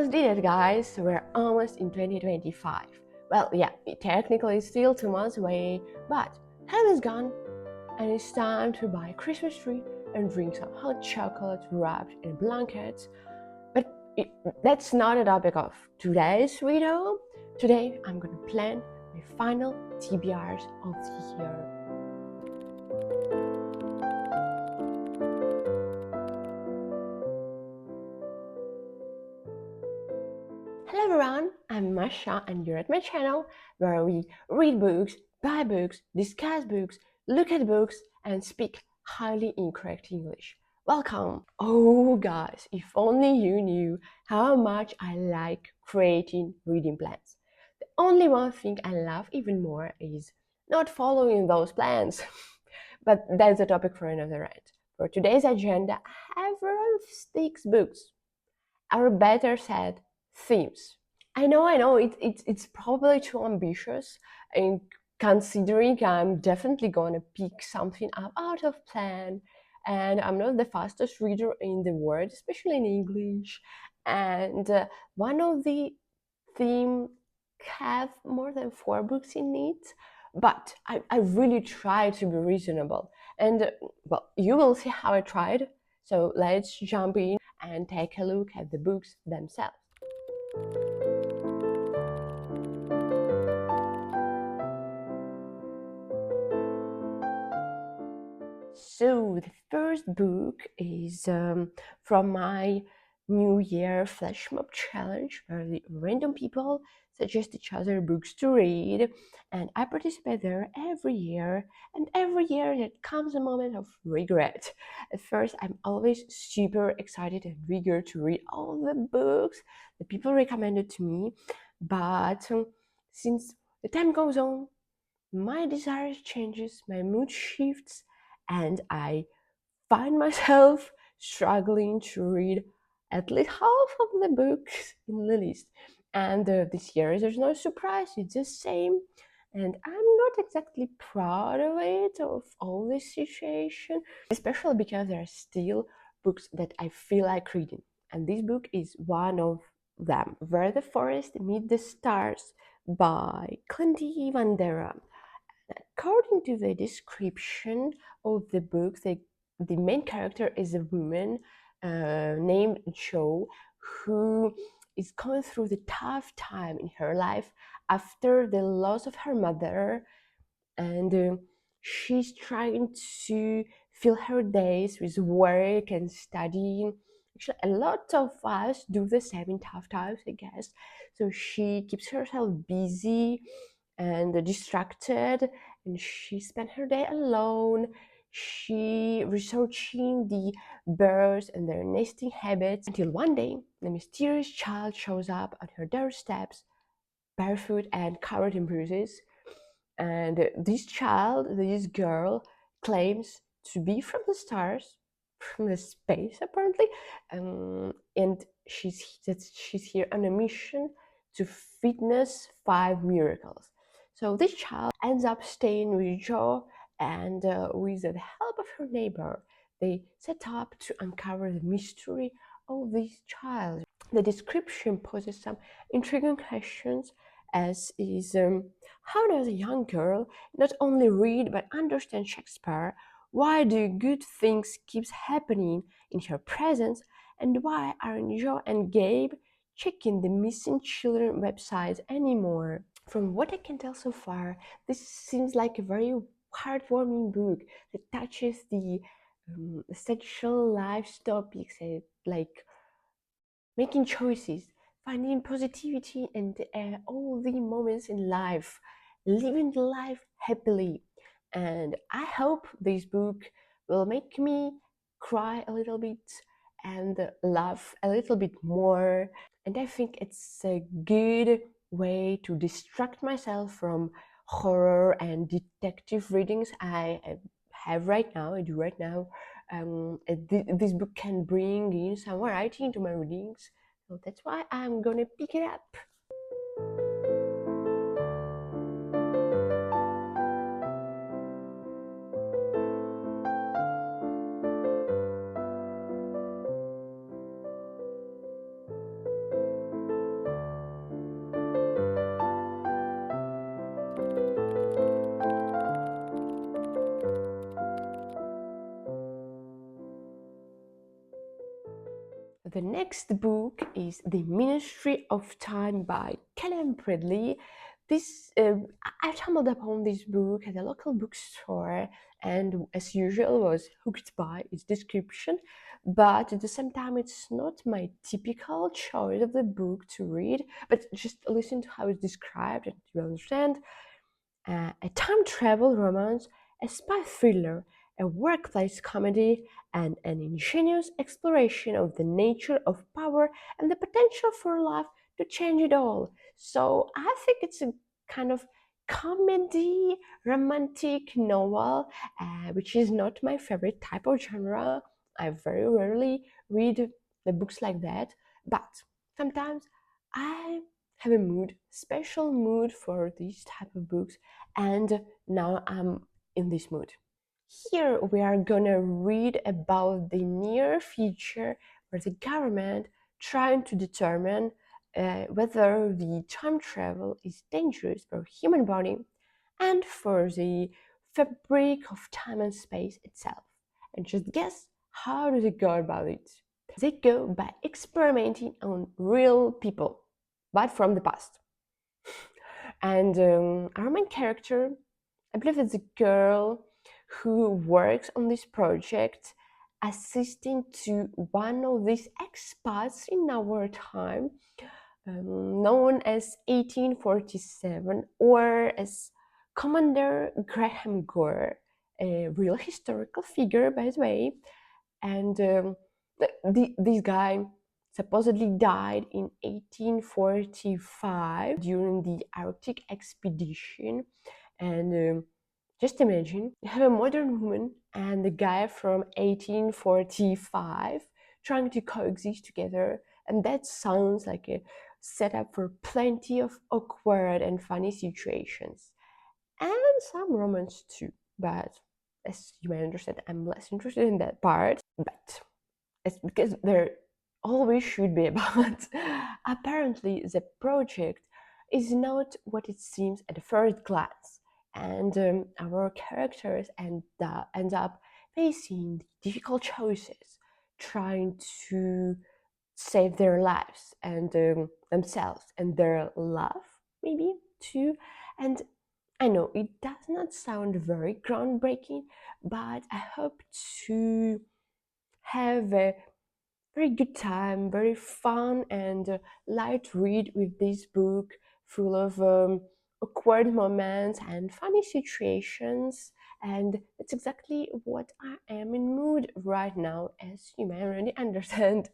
almost did it, guys. We're almost in 2025. Well, yeah, technically it's still 2 months away, but time is gone, and it's time to buy a Christmas tree and drink some hot chocolate wrapped in blankets. But that's not the topic of today's video. Today I'm gonna plan my final TBRs of the year. Hello everyone, I'm Masha and you're at my channel where we read books, buy books, discuss books, look at books and speak highly incorrect English. Welcome! Oh guys, if only you knew how much I like creating reading plans. The only one thing I love even more is not following those plans. But that's a topic for another night. For today's agenda, I have around 6 books, or better said, themes. I know, it's probably too ambitious, and considering I'm definitely gonna pick something up out of plan, and I'm not the fastest reader in the world, especially in English, and one of the theme have more than 4 books in it, but I really try to be reasonable, and well, you will see how I tried. So let's jump in and take a look at the books themselves. So the first book is from my New Year flash mob challenge, where the random people suggest each other books to read, and I participate there every year. And every year there comes a moment of regret. At first, I'm always super excited and eager to read all the books that people recommended to me, but since the time goes on, my desires changes, my mood shifts, and I find myself struggling to read at least half of the books in the list. And this year there's no surprise, it's the same. And I'm not exactly proud of it, of all this situation, especially because there are still books that I feel like reading. And this book is one of them, Where the Forest Meet the Stars by Glendy, vanderah. According to the description of the book, the main character is a woman named Jo, who is going through the tough time in her life after the loss of her mother, and she's trying to fill her days with work and studying. Actually, a lot of us do the same in tough times, I guess. So she keeps herself busy and distracted, and she spent her day alone. She researching the birds and their nesting habits until one day the mysterious child shows up at her doorsteps, barefoot and covered in bruises. And this child, this girl, claims to be from the stars, from the space apparently, and she's here on a mission to witness 5 miracles. So this child ends up staying with Jo, and with the help of her neighbor, they set up to uncover the mystery of this child. The description poses some intriguing questions, as is how does a young girl not only read but understand Shakespeare? Why do good things keep happening in her presence? And why aren't Jo and Gabe checking the missing children websites anymore? From what I can tell so far, this seems like a very heartwarming book that touches the sexual life topics, like making choices, finding positivity, and all the moments in life, living the life happily. And I hope this book will make me cry a little bit and laugh a little bit more. And I think it's a good way to distract myself from horror and detective readings I have right now, I do right now. This book can bring in some variety into my readings, so that's why I'm gonna pick it up. The next book is The Ministry of Time by kaliane. This I stumbled upon this book at a local bookstore, and as usual was hooked by its description. But at the same time, it's not my typical choice of the book to read. But just listen to how it's described, and you will understand. A time travel romance, a spy thriller, a workplace comedy, and an ingenious exploration of the nature of power and the potential for love to change it all. So I think it's a kind of comedy romantic novel, which is not my favorite type of genre. I very rarely read the books like that, but sometimes I have a mood, special mood for these type of books, and now I'm in this mood. Here we are gonna read about the near future where the government trying to determine whether the time travel is dangerous for human body and for the fabric of time and space itself. And just guess, how do they go about it? They go by experimenting on real people, but from the past. And our main character, I believe it's a girl who works on this project, assisting to one of these expats in our time, known as 1847, or as Commander Graham Gore, a real historical figure, by the way. And this guy supposedly died in 1845 during the Arctic expedition. And just imagine you have a modern woman and the guy from 1845 trying to coexist together, and that sounds like a setup for plenty of awkward and funny situations, and some romance too. But as you may understand, I'm less interested in that part. But it's because there always should be about. Apparently, the project is not what it seems at first glance, and our characters end up facing difficult choices, trying to save their lives and themselves and their love, maybe too. And I know it does not sound very groundbreaking, but I hope to have a very good time, very fun and light read with this book, full of awkward moments and funny situations. And that's exactly what I am in mood right now, as you may already understand.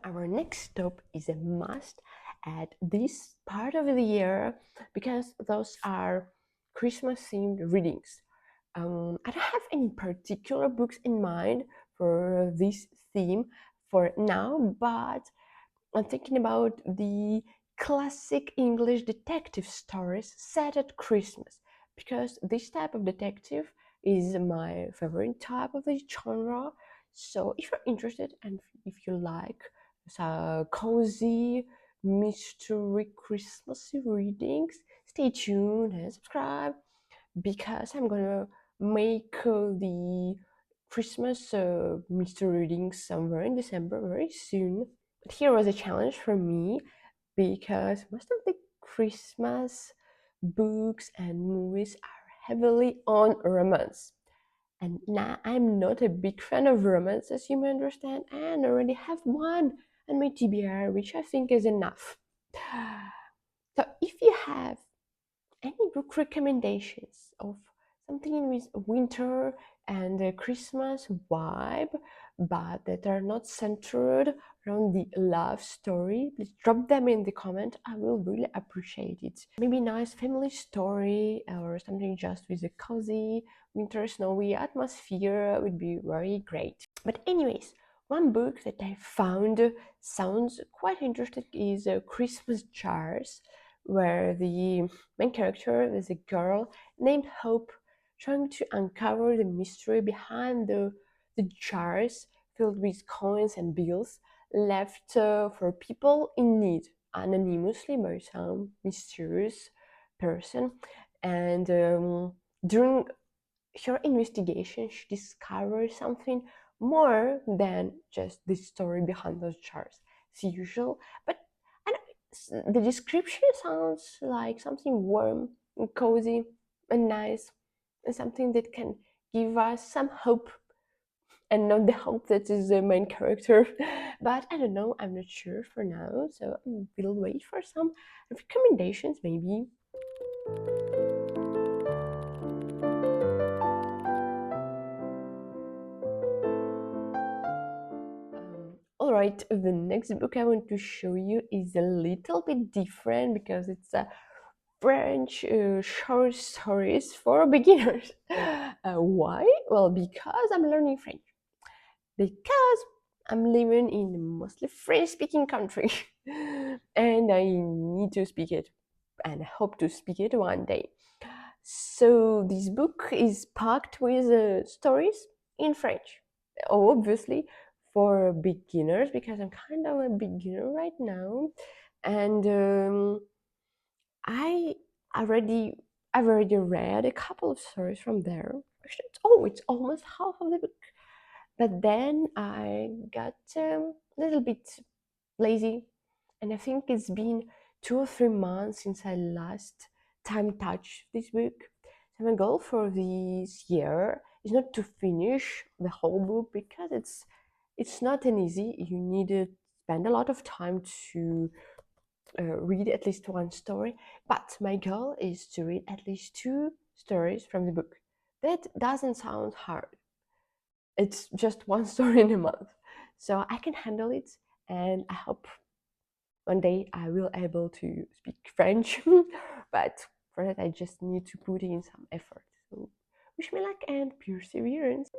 Our next stop is a must at this part of the year because those are Christmas themed readings. I don't have any particular books in mind for this theme for now, but I'm thinking about the classic English detective stories set at Christmas because this type of detective is my favorite type of the genre. So if you're interested and if you like cozy mystery Christmassy readings, stay tuned and subscribe because I'm gonna make the Christmas mystery readings somewhere in December very soon. But here was a challenge for me because most of the Christmas books and movies are heavily on romance. And now I'm not a big fan of romance, as you may understand, and I already have one on my TBR, which I think is enough. So if you have any book recommendations of something in with winter and Christmas vibe, but that are not centered around the love story, please drop them in the comment. I will really appreciate it. Maybe nice family story or something just with a cozy winter snowy atmosphere would be very great. But anyways, one book that I found sounds quite interesting is Christmas Jars, where the main character is a girl named Hope trying to uncover the mystery behind the jars filled with coins and bills left for people in need anonymously by some mysterious person. And during her investigation, she discovers something more than just the story behind those jars. It's usual, but the description sounds like something warm and cozy and nice, and something that can give us some hope, and not the hope that is the main character. But I don't know, I'm not sure for now, so we'll wait for some recommendations maybe. All right, the next book I want to show you is a little bit different because it's a French short stories for beginners. Why? Well, because I'm learning French. Because I'm living in a mostly French-speaking country, and I need to speak it, and I hope to speak it one day. So this book is packed with stories in French. Obviously, for beginners, because I'm kind of a beginner right now, and I already I've already read a couple of stories from there. Actually, it's almost half of the book. But then I got a little bit lazy, and I think it's been 2 or 3 months since I last time touched this book. So my goal for this year is not to finish the whole book because it's not an easy. You need to spend a lot of time to read at least one story. But my goal is to read at least 2 stories from the book. That doesn't sound hard. It's just one story in a month, so I can handle it, and I hope one day I will able to speak French. But for that I just need to put in some effort, so wish me luck and perseverance.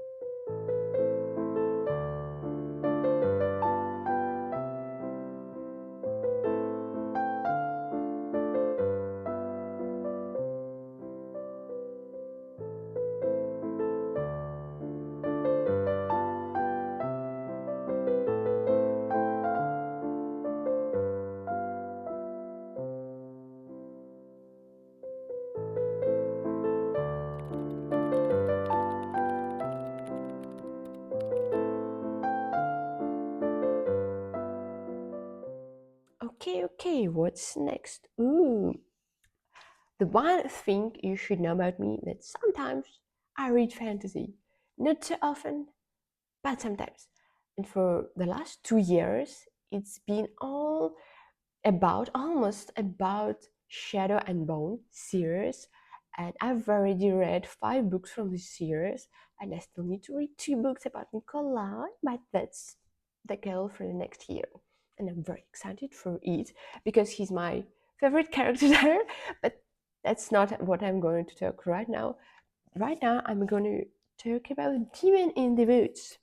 Okay, what's next? The one thing you should know about me that sometimes I read fantasy. Not too often, but sometimes. And for the last 2 years, it's been almost about Shadow and Bone series, and I've already read 5 books from this series, and I still need to read 2 books about Nikolai, but that's the goal for the next year, and I'm very excited for it because he's my favorite character there. But that's not what I'm going to talk right now. Right now, I'm going to talk about Demon in the Woods,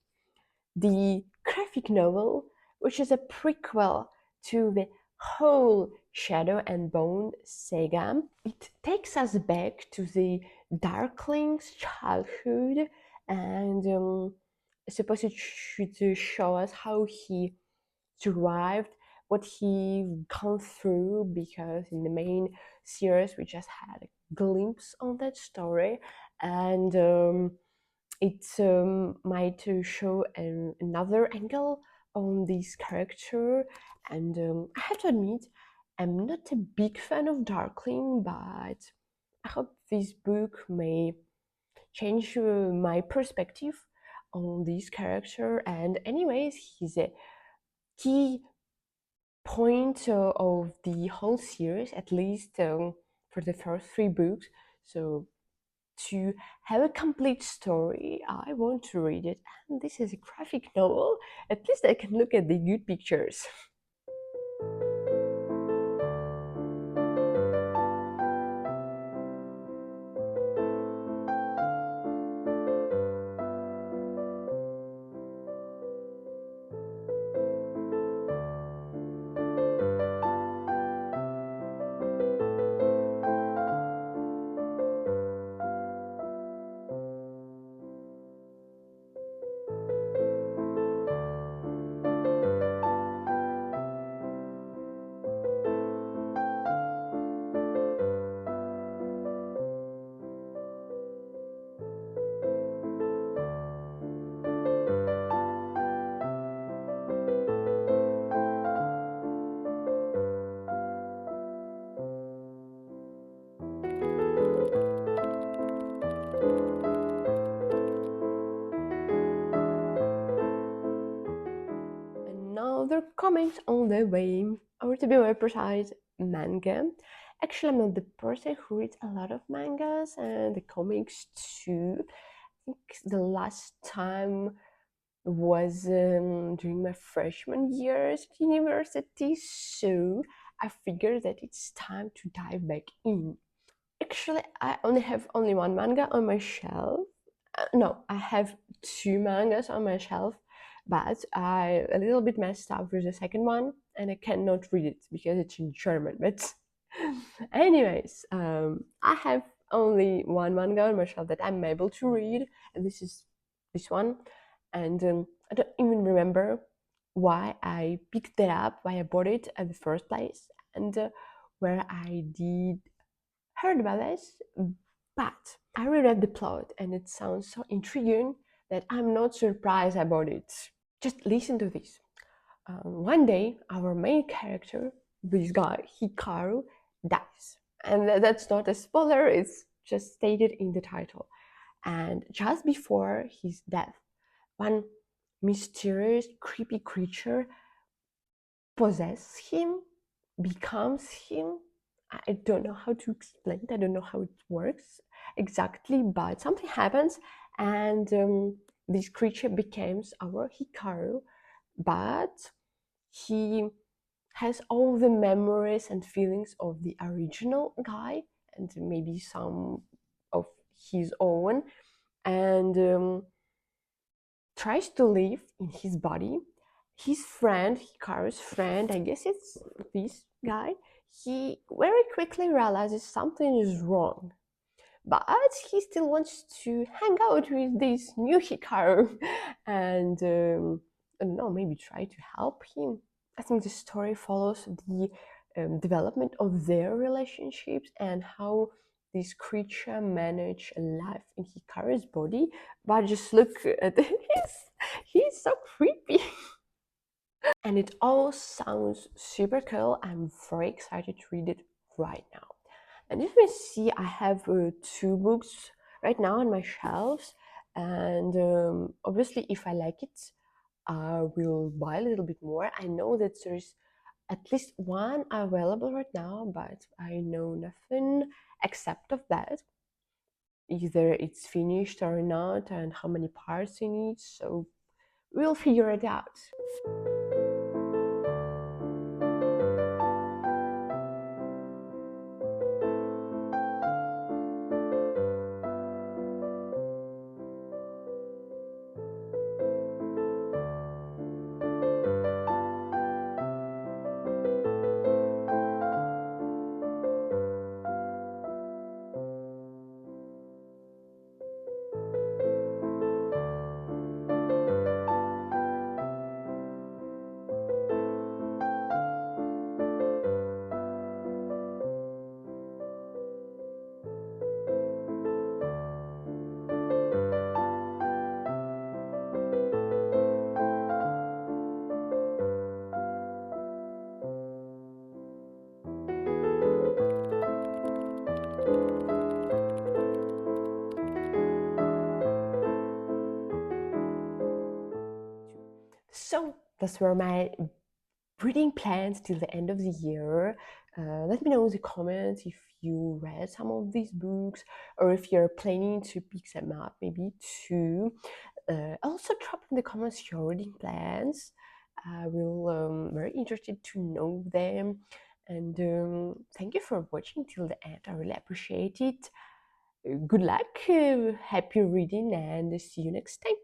the graphic novel, which is a prequel to the whole Shadow and Bone saga. It takes us back to the Darkling's childhood, and I suppose it should show us how he survived, what he gone through, because in the main series we just had a glimpse on that story, and it might show another angle on this character. And I have to admit, I'm not a big fan of Darkling, but I hope this book may change my perspective on this character. And anyways, he's a key point of the whole series, at least for the first 3 books. So to have a complete story, I want to read it. And this is a graphic novel. At least I can look at the good pictures. Another comment on the way, or to be more precise, manga. Actually, I'm not the person who reads a lot of mangas and the comics too. I think the last time was during my freshman years at university, so I figured that it's time to dive back in. Actually, I only have only one manga on my shelf. No, I have two mangas on my shelf, but I a little bit messed up with the second one, and I cannot read it because it's in German. But anyways, I have only one manga on my shelf that I'm able to read, and this is this one. And I don't even remember why I picked it up, why I bought it at the first place, and where I did heard about this, but I reread the plot and it sounds so intriguing that I'm not surprised about it. Just listen to this. One day, our main character, this guy, Hikaru, dies. And that's not a spoiler, it's just stated in the title. And just before his death, one mysterious, creepy creature possesses him, becomes him. I don't know how to explain it. I don't know how it works exactly, but something happens, and this creature becomes our Hikaru, but he has all the memories and feelings of the original guy, and maybe some of his own, and tries to live in his body. His friend, Hikaru's friend, I guess it's this guy, he very quickly realizes something is wrong. But he still wants to hang out with this new Hikaru and I don't know, maybe try to help him. I think the story follows the development of their relationships and how this creature managed life in Hikaru's body. But just look at he's so creepy. And it all sounds super cool. I'm very excited to read it right now. And as you see, I have two books right now on my shelves. And obviously, if I like it, I will buy a little bit more. I know that there's at least one available right now, but I know nothing except of that. Either it's finished or not, and how many parts in it. So we'll figure it out. So those were my reading plans till the end of the year. Let me know in the comments if you read some of these books or if you're planning to pick them up, maybe too. Also, drop in the comments your reading plans. I will very interested to know them. And thank you for watching till the end. I really appreciate it. Good luck, happy reading, and see you next time.